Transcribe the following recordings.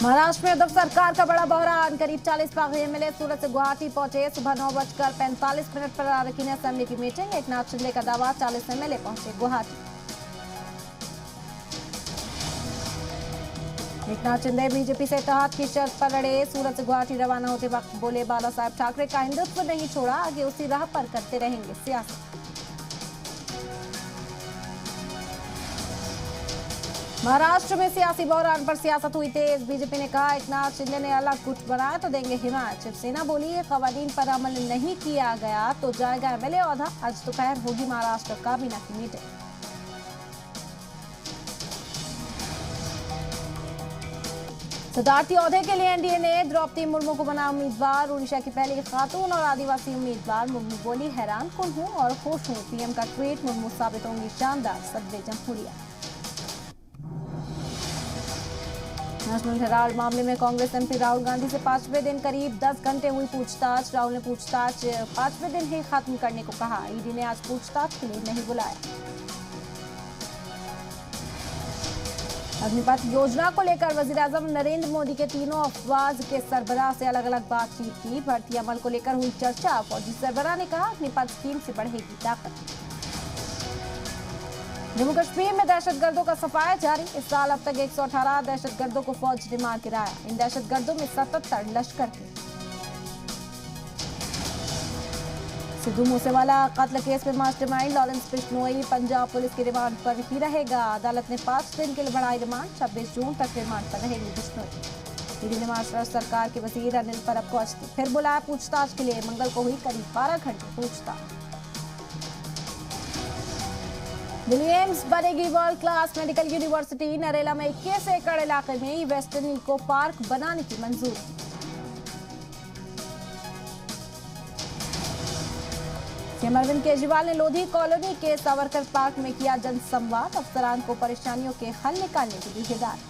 महाराष्ट्र में उद्धव सरकार का बड़ा बहरान। करीब 40 बागी एमएलए सूरत से गुवाहाटी पहुंचे। सुबह 9:45 पर अरकान असेंबली की मीटिंग। एकनाथ शिंदे का दावा, 40 एमएलए पहुंचे गुवाहाटी। एकनाथ शिंदे बीजेपी से इत्तेहाद की शर्त पर लड़े। सूरत से गुवाहाटी रवाना होते वक्त बोले, बाला साहेब ठाकरे का हिंदुत्व नहीं छोड़ा, आगे उसी राह पर करते रहेंगे सियासत। महाराष्ट्र में सियासी बहरान पर सियासत हुई तेज। बीजेपी ने कहा, एकनाथ शिंदे ने अलग गुट बनाया तो देंगे हिमायत। शिवसेना बोली, कवानीन पर अमल नहीं किया गया तो जाएगा एमएलए औहदा। आज दोपहर होगी महाराष्ट्र काबीना की मीटिंग। सदारती ओहदे के लिए एनडीए ने द्रौपदी मुर्मू को बनाया उम्मीदवार। उड़ीसा की पहली खातून और आदिवासी उम्मीदवार। मुर्मू बोली, हैरान कुन हूं और खुश हूं। पीएम का ट्वीट, मुर्मू साबित होंगी शानदार सदर जमहूरिया। नेशनल हेराल्ड मामले में कांग्रेस एमपी राहुल गांधी से 5वें दिन करीब 10 घंटे हुई पूछताछ। राहुल ने पूछताछ 5वें दिन ही खत्म करने को कहा। ईडी ने आज पूछताछ के लिए नहीं बुलाया। अग्निपथ योजना को लेकर वजीर-ए-आजम नरेंद्र मोदी के तीनों अफवाज के सरबराह से अलग अलग बातचीत की। भर्ती अमल को लेकर हुई चर्चा। फौजी सरबराह ने कहा, अग्निपथ स्कीम से बढ़ेगी ताकत। जम्मू कश्मीर में दहशतगर्दों का सफाया जारी। इस साल अब तक 118 दहशतगर्दों को फौज ने मार गिराया। इन दहशतगर्दों में 77 लश्कर के। सिद्धू मूसेवाला कत्ल केस में mastermind Lawrence Bishnoi Punjab police की रिमांड पर ही रहेगा। अदालत ने 5 दिन के लिए बढ़ाई रिमांड। 26 जून तक रिमांड पर रहेगी बिश्नोई। ईडी ने महाराष्ट्र सरकार के वजीर अनिल परब को फिर बुलाया पूछताछ के लिए। मंगल को हुई करीब 12 घंटे पूछताछ। दिल्ली एम्स बनेगी world class medical university. Narela में 21 एकड़ इलाके में वेस्टर्न इको पार्क बनाने की मंजूरी। सीएम अरविंद केजरीवाल ने लोधी कॉलोनी के सावरकर पार्क में किया जनसंवाद। अफसरान को परेशानियों के हल निकालने की दी हिदायत।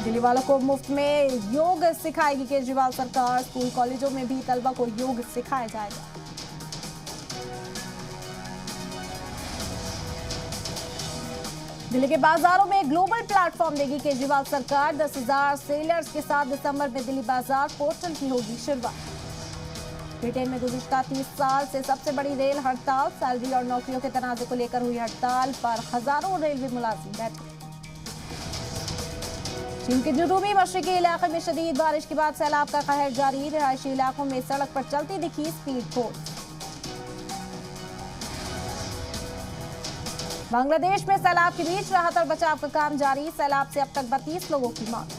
दिल्ली वालों को मुफ्त में योग सिखाएगी केजरीवाल सरकार। स्कूल कॉलेजों में भी तलबा को योग सिखाया जाएगा। दिल्ली के बाजारों में ग्लोबल प्लेटफॉर्म देगी केजरीवाल सरकार। 10,000 सेलर्स के साथ दिसंबर में दिल्ली बाजार पोर्टल की होगी शुरुआत। ब्रिटेन में गुज़िश्ता 30 साल से सबसे बड़ी रेल हड़ताल। सैलरी और नौकरियों के तनाज़े को लेकर हुई हड़ताल पर हजारों रेलवे मुलाजिम बैठे। चीन के जनूबी मशरकी इलाके में शदीद बारिश के बाद सैलाब का कहर जारी। रिहायशी इलाकों में सड़क पर चलती दिखी स्पीड बोट। बांग्लादेश में सैलाब के बीच राहत और बचाव का काम जारी। सैलाब से अब तक 32 लोगों की मौत।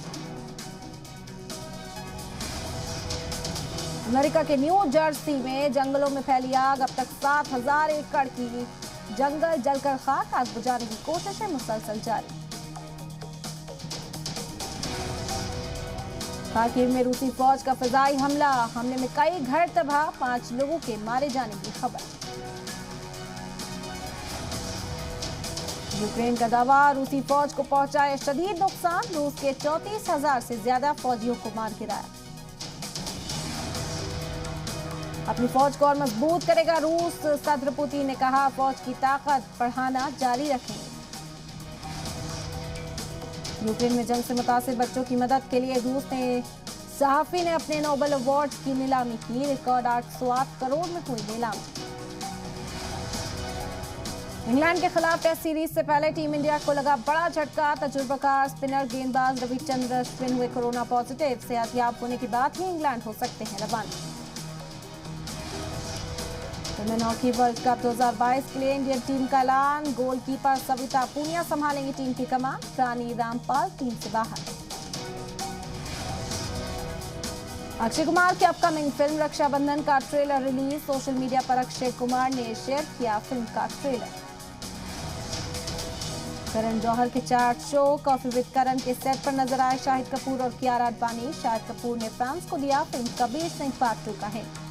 अमेरिका के न्यू जर्सी में जंगलों में फैली आग। अब तक 7,000 एकड़ की जंगल जलकर खाक। आग बुझाने की कोशिशें मुसलसल जारी। कारगिल में रूसी फौज का फिजाई हमला। हमले में कई घर तबाह। 5 लोगों के मारे जाने की खबर। यूक्रेन का दावा, रूसी फौज को पहुंचाए शदीद नुकसान। रूस के 34,000 से ज्यादा फौजियों को मार गिराया। अपनी फौज को और मजबूत करेगा रूस। सदर पुतिन ने कहा, फौज की ताकत बढ़ाना जारी रखेंगे। यूक्रेन में जंग से मुतासिर बच्चों की मदद के लिए रूस ने सहाफी ने अपने नोबेल अवार्ड की नीलामी की। रिकॉर्ड 808 करोड़ में हुई नीलामी। इंग्लैंड के खिलाफ टेस्ट सीरीज से पहले टीम इंडिया को लगा बड़ा झटका। तजुर्बाकार स्पिनर गेंदबाज रविचंद्र अश्विन हुए कोरोना पॉजिटिव। सेहतयाब होने के बाद ही इंग्लैंड हो सकते हैं रवाना। वुमेन हॉकी वर्ल्ड कप 2022 के लिए इंडियन टीम का ऐलान। गोलकीपर सविता पूनिया संभालेंगी टीम की कमान। रानी रामपाल टीम से बाहर। अक्षय कुमार की अपकमिंग फिल्म रक्षाबंधन का ट्रेलर रिलीज। सोशल मीडिया पर अक्षय कुमार ने शेयर किया फिल्म का ट्रेलर। करण जौहर के चैट शो कॉफी विद करण के सेट पर नजर आए शाहिद कपूर और कियारा अडवाणी। शाहिद कपूर ने फैंस को दिया फिल्म कबीर सिंह पार्ट 2 का हिंट।